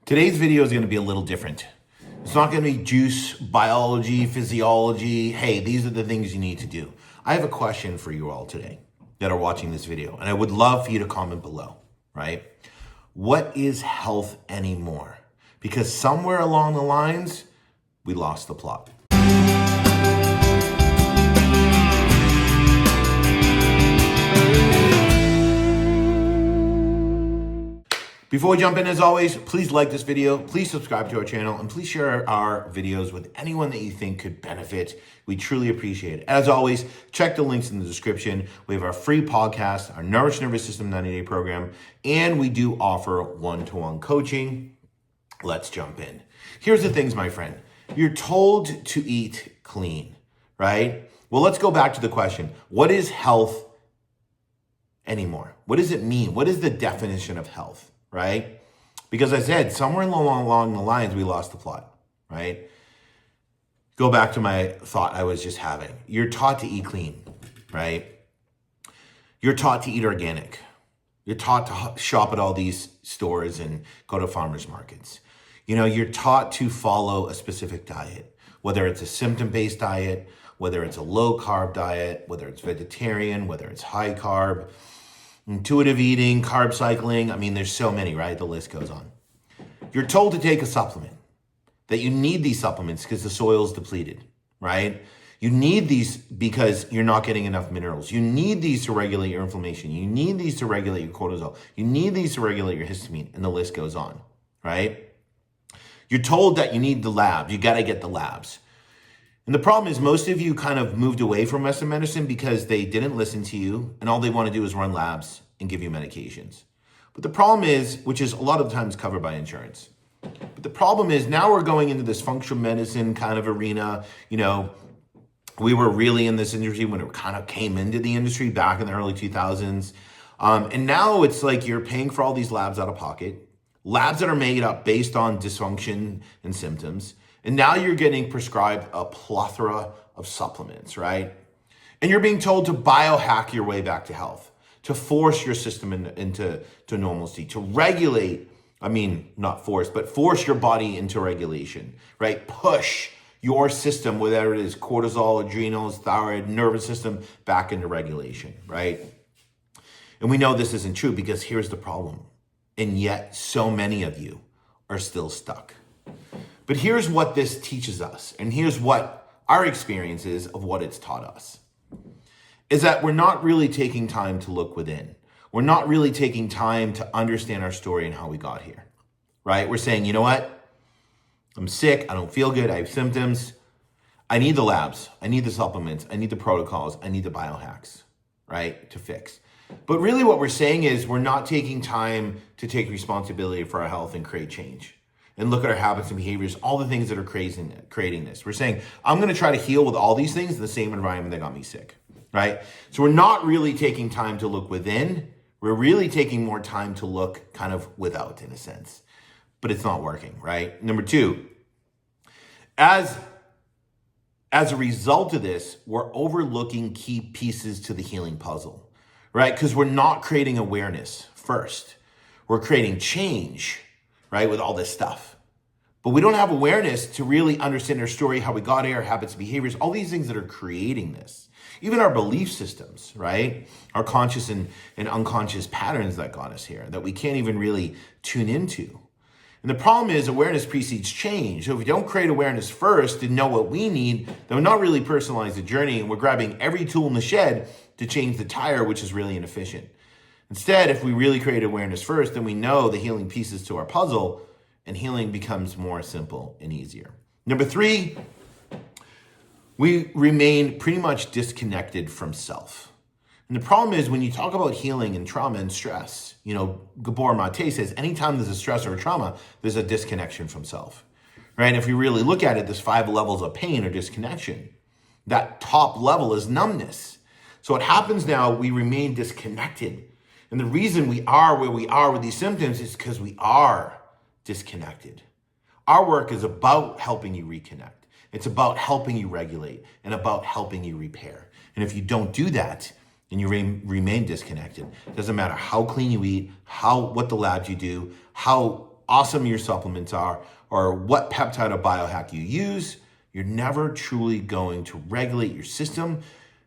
Today's video is going to be a little different. It's not going to be juice, biology, physiology. Hey, these are the things you need to do. I have a question for you all today that are watching this video, and I would love for you to comment below, right? What is health anymore? Because somewhere along the lines, we lost the plot. Before we jump in, as always, please like this video, please subscribe to our channel, and please share our videos with anyone that you think could benefit. We truly appreciate it. As always, check the links in the description. We have our free podcast, our Nourish Nervous System 90-day program, and we do offer one-to-one coaching. Let's jump in. Here's the things, my friend. You're told to eat clean, right? Well, let's go back to the question. What is health anymore? What does it mean? What is the definition of health? Right? Because I said somewhere along the lines, we lost the plot, right? Go back to my thought I was just having. You're taught to eat clean, right? You're taught to eat organic. You're taught to shop at all these stores and go to farmers markets. You know, you're taught to follow a specific diet, whether it's a symptom-based diet, whether it's a low-carb diet, whether it's vegetarian, whether it's high carb, intuitive eating, carb cycling. I mean, there's so many, right? The list goes on. You're told to take a supplement, that you need these supplements because the soil's depleted, right? You need these because you're not getting enough minerals. You need these to regulate your inflammation. You need these to regulate your cortisol. You need these to regulate your histamine, and the list goes on, right? You're told that you need the labs. You got to get the labs. And the problem is most of you kind of moved away from Western medicine because they didn't listen to you and all they want to do is run labs and give you medications. But the problem is, which is a lot of the times covered by insurance. But the problem is now we're going into this functional medicine kind of arena. You know, we were really in this industry when it kind of came into the industry back in the early 2000s. And now it's like you're paying for all these labs out of pocket, labs that are made up based on dysfunction and symptoms. And now you're getting prescribed a plethora of supplements, right? And you're being told to biohack your way back to health, to force your system into normalcy, to regulate, not force, but force your body into regulation, right? Push your system, whether it is cortisol, adrenals, thyroid, nervous system, back into regulation, right? And we know this isn't true because here's the problem. And yet so many of you are still stuck. But here's what this teaches us, and here's what our experience is of what it's taught us, is that we're not really taking time to look within. We're not really taking time to understand our story and how we got here, right? We're saying, you know what? I'm sick, I don't feel good, I have symptoms. I need the labs, I need the supplements, I need the protocols, I need the biohacks, right, to fix. But really what we're saying is we're not taking time to take responsibility for our health and create change. And look at our habits and behaviors, all the things that are creating this. We're saying, I'm going to try to heal with all these things in the same environment that got me sick, right? So we're not really taking time to look within. We're really taking more time to look kind of without, in a sense. But it's not working, right? Number two, as a result of this, we're overlooking key pieces to the healing puzzle, right? Because we're not creating awareness first. We're creating change, right, with all this stuff. But we don't have awareness to really understand our story, how we got here, our habits, behaviors, all these things that are creating this. Even our belief systems, right? Our conscious and unconscious patterns that got us here that we can't even really tune into. And the problem is awareness precedes change. So if we don't create awareness first and know what we need, then we're not really personalize the journey and we're grabbing every tool in the shed to change the tire, which is really inefficient. Instead, if we really create awareness first, then we know the healing pieces to our puzzle and healing becomes more simple and easier. Number three, we remain pretty much disconnected from self. And the problem is when you talk about healing and trauma and stress, you know, Gabor Mate says, anytime there's a stress or a trauma, there's a disconnection from self, right? And if we really look at it, there's 5 levels of pain or disconnection. That top level is numbness. So what happens now, we remain disconnected. And the reason we are where we are with these symptoms is because we are disconnected. Our work is about helping you reconnect. It's about helping you regulate and about helping you repair. And if you don't do that and you remain disconnected, it doesn't matter how clean you eat, what the labs you do, how awesome your supplements are or what peptide or biohack you use, you're never truly going to regulate your system.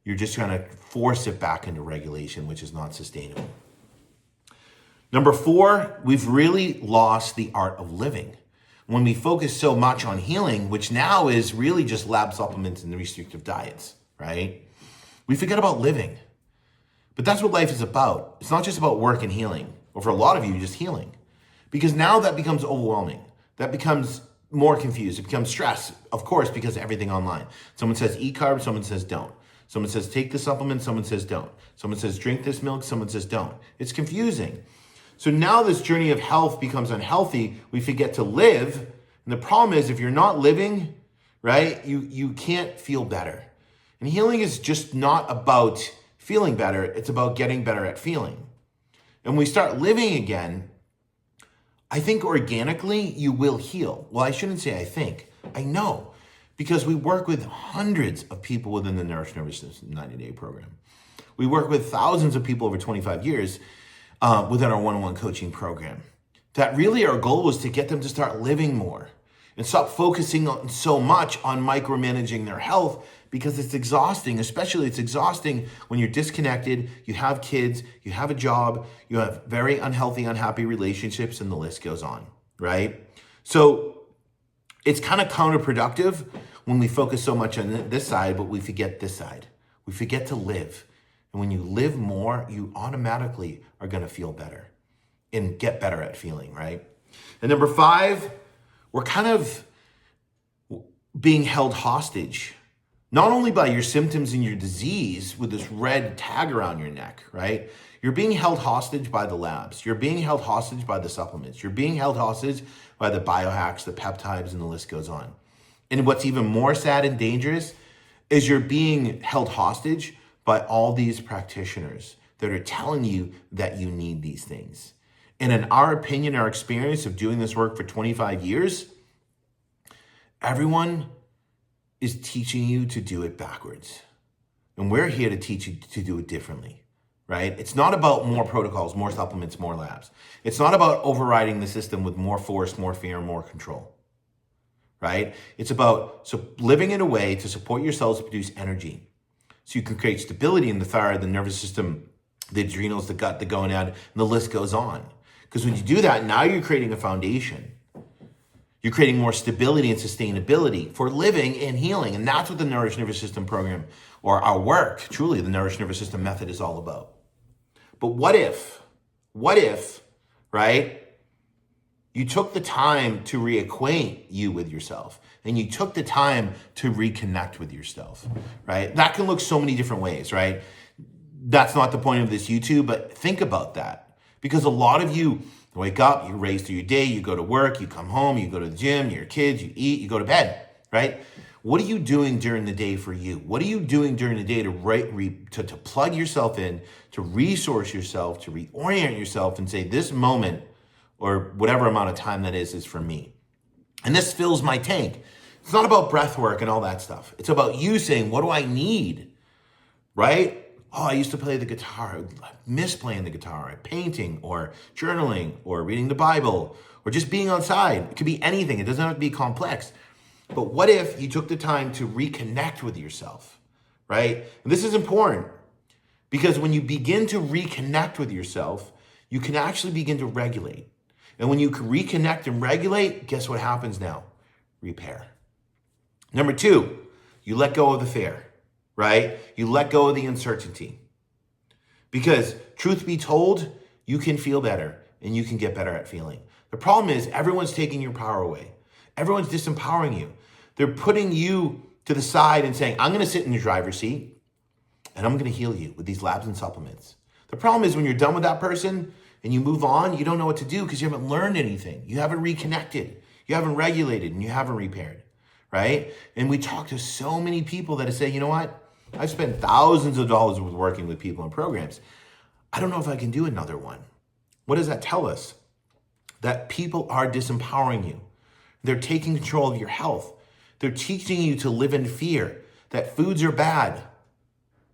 You're just going to force it back into regulation, which is not sustainable. Number 4, we've really lost the art of living. When we focus so much on healing, which now is really just lab supplements and restrictive diets, right? We forget about living. But that's what life is about. It's not just about work and healing, or for a lot of you, just healing. Because now that becomes overwhelming. That becomes more confused. It becomes stress, of course, because of everything online. Someone says eat carbs, someone says don't. Someone says take the supplement, someone says don't. Someone says drink this milk, someone says don't. It's confusing. So now this journey of health becomes unhealthy. We forget to live. And the problem is if you're not living, right, you can't feel better. And healing is just not about feeling better. It's about getting better at feeling. And when we start living again, I think organically you will heal. Well, I shouldn't say I think. I know. Because we work with hundreds of people within the Nourish Nervous System 90-day program. We work with thousands of people over 25 years within our one-on-one coaching program. That really our goal was to get them to start living more and stop focusing on so much on micromanaging their health because it's exhausting. Especially it's exhausting when you're disconnected, you have kids, you have a job, you have very unhealthy, unhappy relationships, and the list goes on, right? So it's kind of counterproductive when we focus so much on this side, but we forget this side. We forget to live. And when you live more, you automatically are going to feel better and get better at feeling, right? And number 5, we're kind of being held hostage, not only by your symptoms and your disease with this red tag around your neck, right? You're being held hostage by the labs. You're being held hostage by the supplements. You're being held hostage by the biohacks, the peptides, and the list goes on. And what's even more sad and dangerous is you're being held hostage by all these practitioners that are telling you that you need these things. And in our opinion, our experience of doing this work for 25 years, everyone is teaching you to do it backwards. And we're here to teach you to do it differently, right? It's not about more protocols, more supplements, more labs. It's not about overriding the system with more force, more fear, more control, right? It's about living in a way to support your cells to produce energy so you can create stability in the thyroid, the nervous system, the adrenals, the gut, the gonad, and the list goes on. Because when you do that, now you're creating a foundation. You're creating more stability and sustainability for living and healing. And that's what the Nourish Nervous System program, or our work, truly the Nourish Nervous System method, is all about. But what if, right, you took the time to reacquaint you with yourself and you took the time to reconnect with yourself, right? That can look so many different ways, right? That's not the point of this YouTube, but think about that. Because a lot of you wake up, you race through your day, you go to work, you come home, you go to the gym, your kids, you eat, you go to bed, right? What are you doing during the day for you? What are you doing during the day to plug yourself in, to resource yourself, to reorient yourself and say, this moment or whatever amount of time that is for me. And this fills my tank. It's not about breath work and all that stuff. It's about you saying, what do I need, right? Oh, I used to play the guitar. I miss playing the guitar, or painting, or journaling, or reading the Bible, or just being outside. It could be anything. It doesn't have to be complex. But what if you took the time to reconnect with yourself, right? And this is important because when you begin to reconnect with yourself, you can actually begin to regulate. And when you can reconnect and regulate, guess what happens now? Repair. Number 2, you let go of the fear, right? You let go of the uncertainty. Because truth be told, you can feel better and you can get better at feeling. The problem is everyone's taking your power away. Everyone's disempowering you. They're putting you to the side and saying, I'm going to sit in the driver's seat and I'm going to heal you with these labs and supplements. The problem is when you're done with that person and you move on, you don't know what to do because you haven't learned anything. You haven't reconnected. You haven't regulated and you haven't repaired, right? And we talk to so many people that say, you know what? I've spent thousands of dollars with working with people in programs. I don't know if I can do another one. What does that tell us? That people are disempowering you. They're taking control of your health. They're teaching you to live in fear, that foods are bad,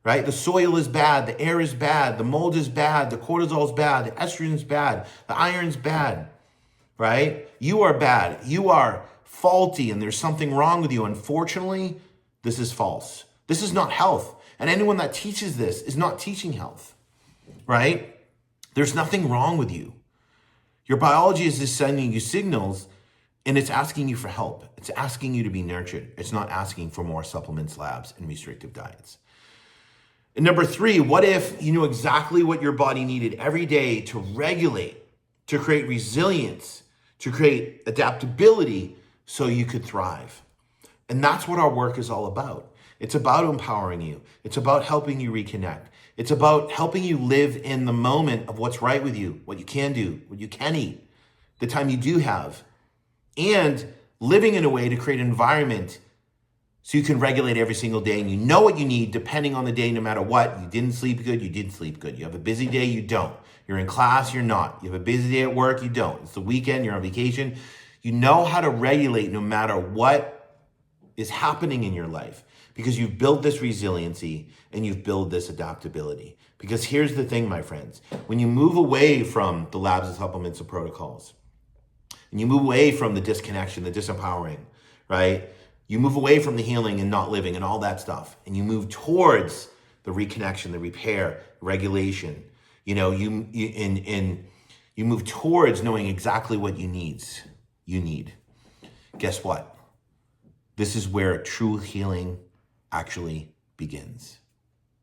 right? The soil is bad, the air is bad, the mold is bad, the cortisol is bad, the estrogen is bad, the iron's bad, right? You are bad. You are faulty and there's something wrong with you. Unfortunately, this is false. This is not health. And anyone that teaches this is not teaching health, right? There's nothing wrong with you. Your biology is just sending you signals and it's asking you for help. It's asking you to be nurtured. It's not asking for more supplements, labs, and restrictive diets. And number 3, what if you knew exactly what your body needed every day to regulate, to create resilience, to create adaptability so you could thrive? And that's what our work is all about. It's about empowering you. It's about helping you reconnect. It's about helping you live in the moment of what's right with you, what you can do, what you can eat, the time you do have, and living in a way to create an environment so you can regulate every single day and you know what you need depending on the day, no matter what. You didn't sleep good, you did sleep good. You have a busy day, you don't. You're in class, you're not. You have a busy day at work, you don't. It's the weekend, you're on vacation. You know how to regulate no matter what is happening in your life because you've built this resiliency and you've built this adaptability. Because here's the thing, my friends, when you move away from the labs and supplements and protocols, and you move away from the disconnection, the disempowering, right? You move away from the healing and not living and all that stuff. And you move towards the reconnection, the repair, regulation. You know, you move towards knowing exactly what you need. Guess what? This is where true healing actually begins.